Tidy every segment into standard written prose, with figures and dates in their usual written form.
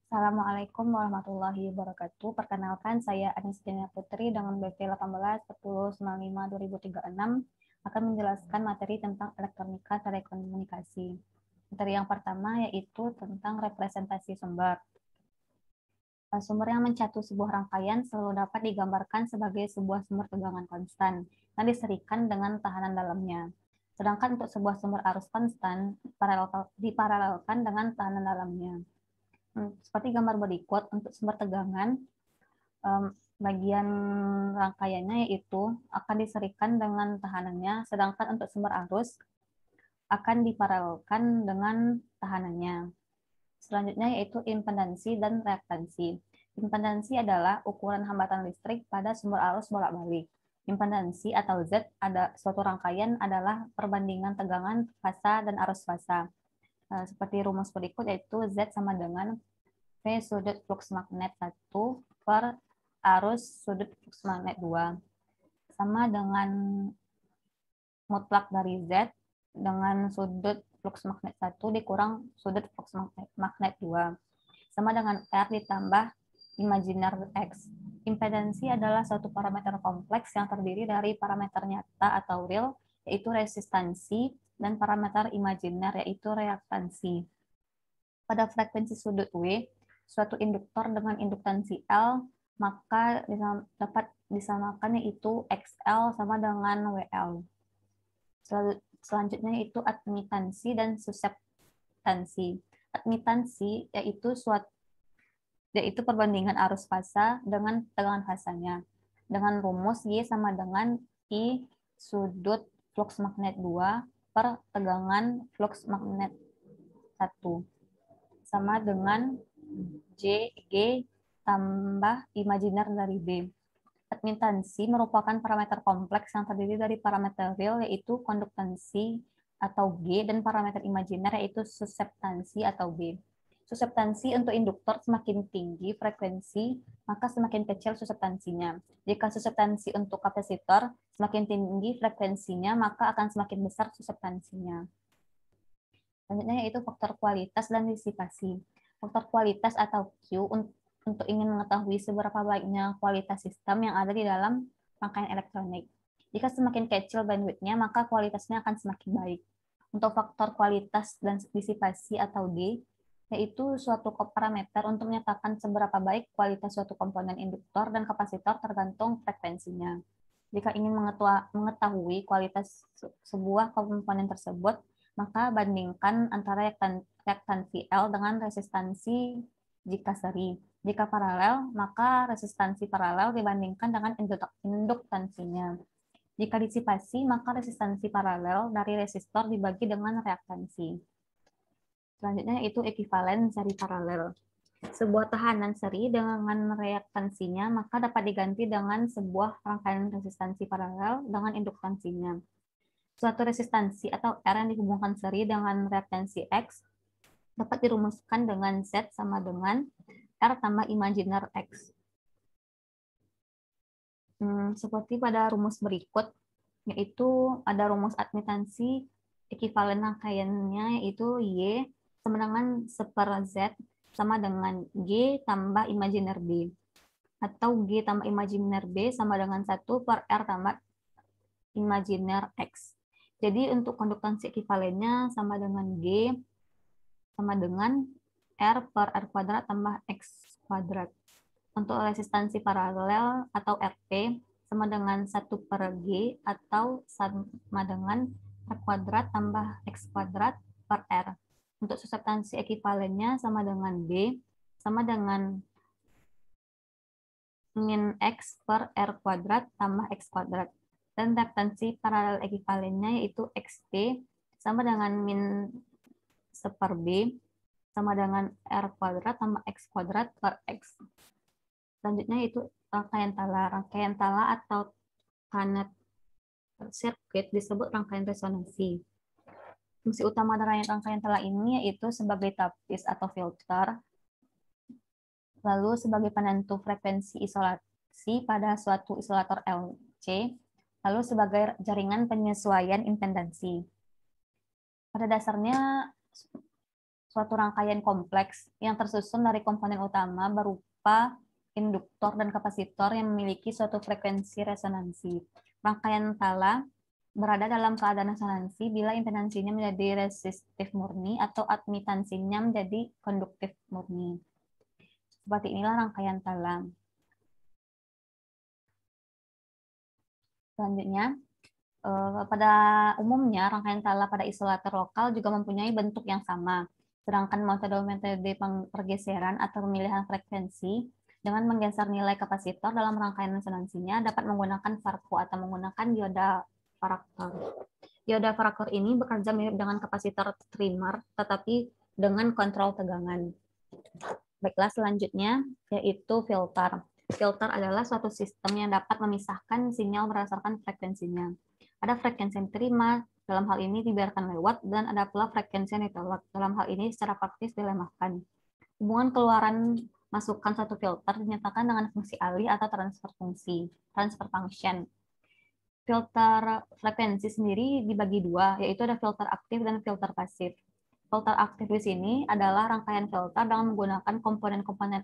Assalamualaikum warahmatullahi wabarakatuh. Perkenalkan, saya Anistia Putri dengan BP 18-1095-2036 akan menjelaskan materi tentang elektronika telekomunikasi. Materi yang pertama yaitu tentang representasi sumber. Sumber yang mencatu sebuah rangkaian selalu dapat digambarkan sebagai sebuah sumber tegangan konstan yang diserikan dengan tahanan dalamnya. Sedangkan untuk sebuah sumber arus konstan diparalelkan dengan tahanan dalamnya. Seperti gambar berikut, untuk sumber tegangan, bagian rangkaiannya yaitu akan diserikan dengan tahanannya, sedangkan untuk sumber arus akan diparalelkan dengan tahanannya. Selanjutnya yaitu impedansi dan reaktansi. Impedansi adalah ukuran hambatan listrik pada sumber arus bolak-balik. Impedansi atau Z ada suatu rangkaian adalah perbandingan tegangan fasa dan arus fasa. Seperti rumus berikut yaitu Z sama dengan V sudut flux magnet 1 per arus sudut flux magnet 2 sama dengan mutlak dari Z dengan sudut flux magnet 1 dikurang sudut flux magnet 2 sama dengan R ditambah imajiner X. Impedansi adalah suatu parameter kompleks yang terdiri dari parameter nyata atau real, yaitu resistansi, dan parameter imajiner, yaitu reaktansi. Pada frekuensi sudut W, suatu induktor dengan induktansi L, maka dapat disamakan yaitu XL sama dengan WL. Selanjutnya itu admitansi dan suseptansi. Admitansi yaitu perbandingan arus fasa dengan tegangan fasanya. Dengan rumus Y sama dengan I sudut flux magnet 2 per tegangan flux magnet 1 sama dengan G tambah imajiner dari B. Admitansi merupakan parameter kompleks yang terdiri dari parameter real yaitu konduktansi atau G dan parameter imajiner yaitu suseptansi atau B. Suseptansi untuk induktor semakin tinggi frekuensi, maka semakin kecil suseptansinya. Jika suseptansi untuk kapasitor semakin tinggi frekuensinya, maka akan semakin besar suseptansinya. Selanjutnya yaitu faktor kualitas dan disipasi. Faktor kualitas atau Q untuk ingin mengetahui seberapa baiknya kualitas sistem yang ada di dalam rangkaian elektronik. Jika semakin kecil bandwidth-nya, maka kualitasnya akan semakin baik. Untuk faktor kualitas dan disipasi atau D, yaitu suatu parameter untuk menyatakan seberapa baik kualitas suatu komponen induktor dan kapasitor tergantung frekuensinya. Jika ingin mengetahui kualitas sebuah komponen tersebut, maka bandingkan antara reaktansi L dengan resistansi jika seri. Jika paralel, maka resistansi paralel dibandingkan dengan induktansinya. Jika disipasi, maka resistansi paralel dari resistor dibagi dengan reaktansi. Selanjutnya itu ekivalen seri paralel. Sebuah tahanan seri dengan reaktansinya, maka dapat diganti dengan sebuah rangkaian resistansi paralel dengan induktansinya. Suatu resistansi atau R yang dihubungkan seri dengan reaktansi X dapat dirumuskan dengan Z sama dengan R tambah imajiner X. Seperti pada rumus berikut, yaitu ada rumus admitansi ekivalen rangkaiannya yaitu Y sama dengan 1/Z sama dengan G tambah imajiner B. Atau G tambah imajiner B sama dengan 1 per R tambah imajiner X. Jadi untuk konduktansi ekivalennya sama dengan G sama dengan R per R kuadrat tambah X kuadrat. Untuk resistansi paralel atau RP sama dengan 1 per G atau sama dengan R kuadrat tambah X kuadrat per R. Untuk suseptansi ekivalennya sama dengan B sama dengan min X per R kuadrat tambah X kuadrat. Dan reaktansi paralel ekivalennya yaitu XP sama dengan min 1 per B sama dengan R kuadrat tambah X kuadrat per X. Selanjutnya itu rangkaian tala. Rangkaian tala atau Kanner circuit disebut rangkaian resonansi. Fungsi utama dari rangkaian tala ini yaitu sebagai tapis atau filter, lalu sebagai penentu frekuensi isolasi pada suatu isolator LC, lalu sebagai jaringan penyesuaian impedansi. Pada dasarnya, suatu rangkaian kompleks yang tersusun dari komponen utama berupa induktor dan kapasitor yang memiliki suatu frekuensi resonansi. Rangkaian tala berada dalam keadaan resonansi bila impedansinya menjadi resistif murni atau admitansinya menjadi konduktif murni. Seperti inilah rangkaian tala. Selanjutnya, pada umumnya rangkaian tala pada isolator lokal juga mempunyai bentuk yang sama. Sedangkan metode pergeseran atau pemilihan frekuensi dengan menggeser nilai kapasitor dalam rangkaian resonansinya dapat menggunakan varco atau menggunakan dioda varaktor. Dioda varaktor ini bekerja mirip dengan kapasitor trimmer, tetapi dengan kontrol tegangan. Baiklah, selanjutnya yaitu filter. Filter adalah suatu sistem yang dapat memisahkan sinyal berdasarkan frekuensinya. Ada frekuensi yang diterima, dalam hal ini dibiarkan lewat, dan ada pula frekuensi yang ditolak. Dalam hal ini secara praktis dilemahkan. Hubungan keluaran masukan satu filter dinyatakan dengan fungsi alih atau transfer function. Filter frekuensi sendiri dibagi dua, yaitu ada filter aktif dan filter pasif. Filter aktif di sini adalah rangkaian filter dengan menggunakan komponen-komponen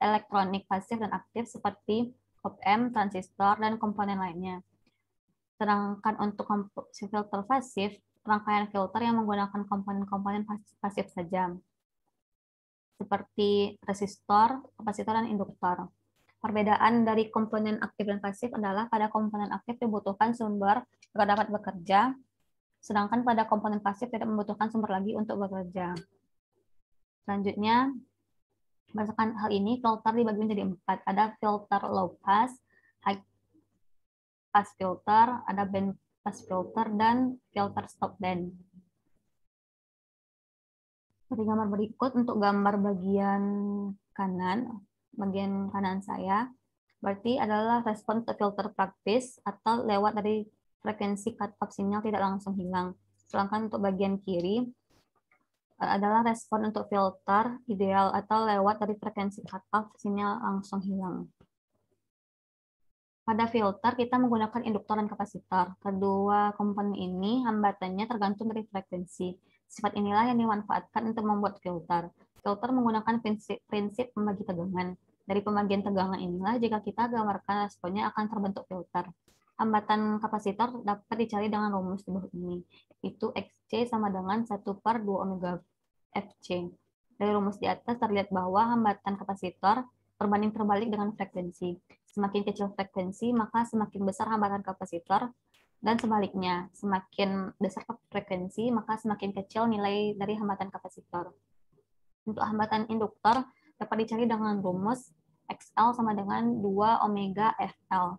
elektronik pasif dan aktif seperti op-amp, transistor, dan komponen lainnya. Sedangkan untuk filter pasif, rangkaian filter yang menggunakan komponen-komponen pasif saja, seperti resistor, kapasitor, dan induktor. Perbedaan dari komponen aktif dan pasif adalah pada komponen aktif dibutuhkan sumber agar dapat bekerja, sedangkan pada komponen pasif tidak membutuhkan sumber lagi untuk bekerja. Selanjutnya, berdasarkan hal ini, filter dibagi menjadi 4. Ada filter low pass, high pass filter, ada band pass filter, dan filter stop band. Seperti gambar berikut, untuk gambar bagian kanan saya, berarti adalah respon untuk filter praktis atau lewat dari frekuensi cut-off sinyal tidak langsung hilang. Sedangkan untuk bagian kiri adalah respon untuk filter ideal atau lewat dari frekuensi cut-off sinyal langsung hilang. Pada filter, kita menggunakan induktor dan kapasitor. Kedua komponen ini hambatannya tergantung dari frekuensi. Sifat inilah yang dimanfaatkan untuk membuat filter. Filter menggunakan prinsip pembagi tegangan. Dari pembagian tegangan inilah, jika kita gambarkan responnya akan terbentuk filter. Hambatan kapasitor dapat dicari dengan rumus di bawah ini. Itu Xc sama dengan 1/2 omega Fc. Dari rumus di atas terlihat bahwa hambatan kapasitor berbanding terbalik dengan frekuensi. Semakin kecil frekuensi, maka semakin besar hambatan kapasitor, dan sebaliknya, semakin besar frekuensi, maka semakin kecil nilai dari hambatan kapasitor. Untuk hambatan induktor, dapat dicari dengan rumus XL sama dengan 2 omega FL.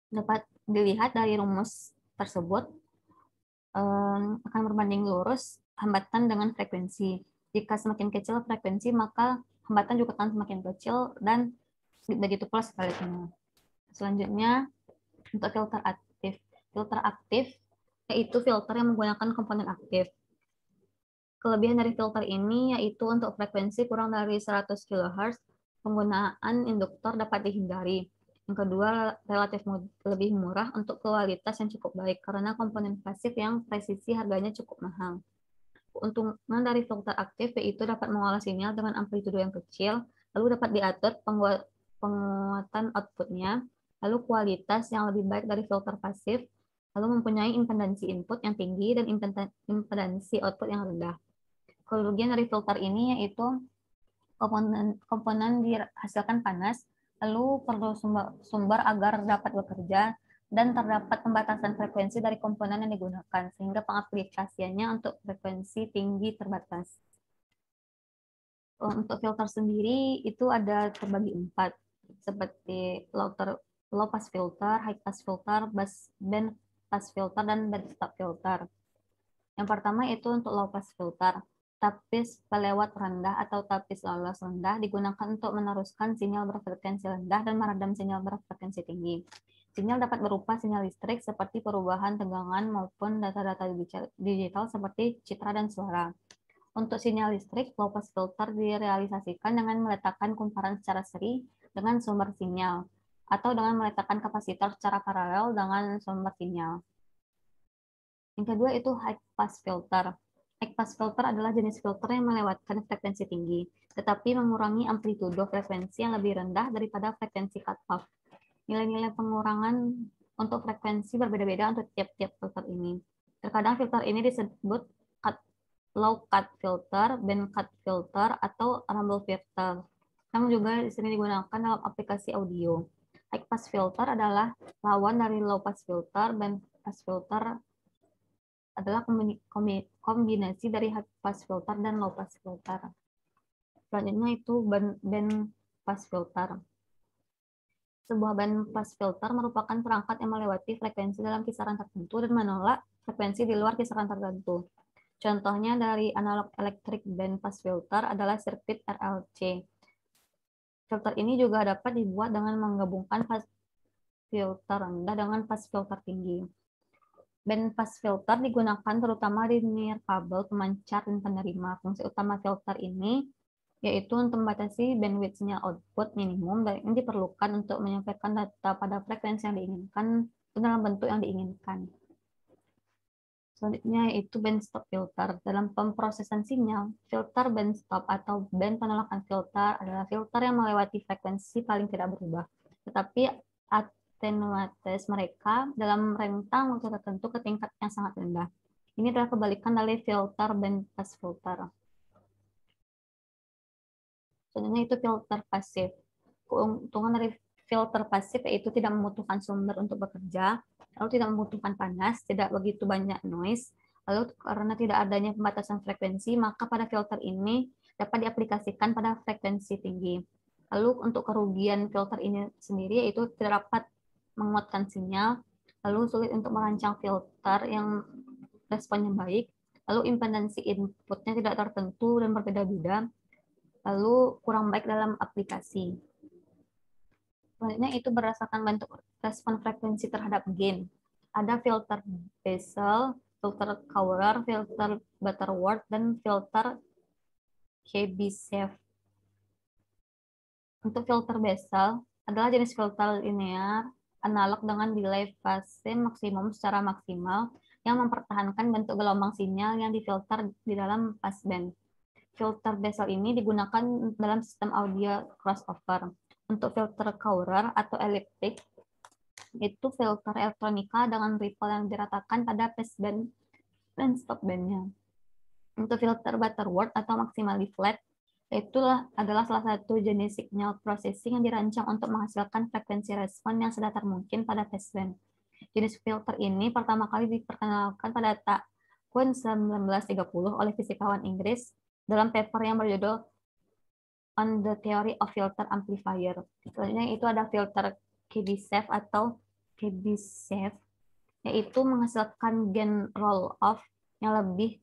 Dapat dilihat dari rumus tersebut, akan berbanding lurus hambatan dengan frekuensi. Jika semakin kecil frekuensi, maka hambatan juga akan semakin kecil, dan begitu pula sebaliknya. Selanjutnya, untuk filter aktif. Filter aktif yaitu filter yang menggunakan komponen aktif. Kelebihan dari filter ini yaitu untuk frekuensi kurang dari 100 kHz, penggunaan induktor dapat dihindari. Yang kedua, relatif lebih murah untuk kualitas yang cukup baik karena komponen pasif yang presisi harganya cukup mahal. Keuntungan dari filter aktif yaitu dapat mengolah sinyal dengan amplitudo yang kecil, lalu dapat diatur penguatan outputnya, lalu kualitas yang lebih baik dari filter pasif, lalu mempunyai impedansi input yang tinggi dan impedansi output yang rendah. Kerugian dari filter ini yaitu komponen dihasilkan panas, lalu perlu sumber agar dapat bekerja, dan terdapat pembatasan frekuensi dari komponen yang digunakan, sehingga pengaplikasiannya untuk frekuensi tinggi terbatas. Untuk filter sendiri itu ada terbagi 4, seperti low pass filter, high pass filter, band pass filter, dan band stop filter. Yang pertama itu untuk low pass filter. Tapis pelewat rendah atau tapis lolos rendah digunakan untuk meneruskan sinyal berfrekuensi rendah dan meredam sinyal berfrekuensi tinggi. Sinyal dapat berupa sinyal listrik seperti perubahan tegangan maupun data-data digital seperti citra dan suara. Untuk sinyal listrik, low pass filter direalisasikan dengan meletakkan kumparan secara seri dengan sumber sinyal, atau dengan meletakkan kapasitor secara paralel dengan sumber sinyal. Yang kedua itu high pass filter. High pass filter adalah jenis filter yang melewatkan frekuensi tinggi, tetapi mengurangi amplitudo frekuensi yang lebih rendah daripada frekuensi cut-off. Nilai-nilai pengurangan untuk frekuensi berbeda-beda untuk tiap-tiap filter ini. Terkadang filter ini disebut low cut filter, band cut filter, atau rumble filter. Namun juga di sini digunakan dalam aplikasi audio. High pass filter adalah lawan dari low pass filter, band pass filter adalah kombinasi dari high pass filter dan low pass filter. Selanjutnya itu band pass filter. Sebuah band pass filter merupakan perangkat yang melewati frekuensi dalam kisaran tertentu dan menolak frekuensi di luar kisaran tertentu. Contohnya dari analog electric band pass filter adalah sirkuit RLC. Filter ini juga dapat dibuat dengan menggabungkan pass filter rendah dengan pass filter tinggi. Band pass filter digunakan terutama di nirkabel, pemancar, dan penerima. Fungsi utama filter ini yaitu untuk membatasi bandwidth-nya output minimum yang diperlukan untuk menyampaikan data pada frekuensi yang diinginkan dalam bentuk yang diinginkan. Selanjutnya yaitu band stop filter. Dalam pemrosesan sinyal, filter band stop atau band penolakan filter adalah filter yang melewati frekuensi paling tidak berubah, tetapi atenuates mereka dalam rentang waktu tertentu ke tingkat yang sangat rendah. Ini adalah kebalikan dari filter band pass filter. Selanjutnya itu filter pasif. Keuntungan dari filter pasif yaitu tidak membutuhkan sumber untuk bekerja, lalu tidak membutuhkan panas, tidak begitu banyak noise, lalu karena tidak adanya pembatasan frekuensi, maka pada filter ini dapat diaplikasikan pada frekuensi tinggi. Lalu untuk kerugian filter ini sendiri yaitu tidak dapat menguatkan sinyal, lalu sulit untuk merancang filter yang responnya baik, lalu impedansi inputnya tidak tertentu dan berbeda-beda, lalu kurang baik dalam aplikasi. Selanjutnya itu berdasarkan bentuk respon frekuensi terhadap gain. Ada filter Bessel, filter Caurer, filter Butterworth, dan filter Chebyshev. Untuk filter Bessel adalah jenis filter linear analog dengan delay fase maksimum secara maksimal yang mempertahankan bentuk gelombang sinyal yang difilter di dalam passband. Filter Bessel ini digunakan dalam sistem audio crossover. Untuk filter Caurer atau elliptic, itu filter elektronika dengan ripple yang diratakan pada passband dan stopbandnya. Untuk filter Butterworth atau maximally flat, itulah adalah salah satu jenis signal processing yang dirancang untuk menghasilkan frekuensi respon yang sedatar mungkin pada passband. Jenis filter ini pertama kali diperkenalkan pada tahun 1930 oleh fisikawan Inggris dalam paper yang berjudul On the Theory of Filter Amplifier. Selanjutnya itu ada filter Chebyshev atau Chebyshev, yaitu menghasilkan gain roll-off yang lebih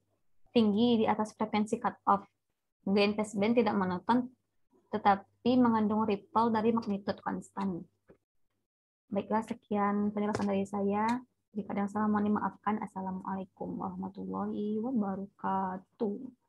tinggi di atas frekuensi cut-off. Gain passband tidak monoton, tetapi mengandung ripple dari magnitude konstan. Baiklah, sekian penjelasan dari saya. Jika ada yang salah mohon dimaafkan. Assalamualaikum warahmatullahi wabarakatuh.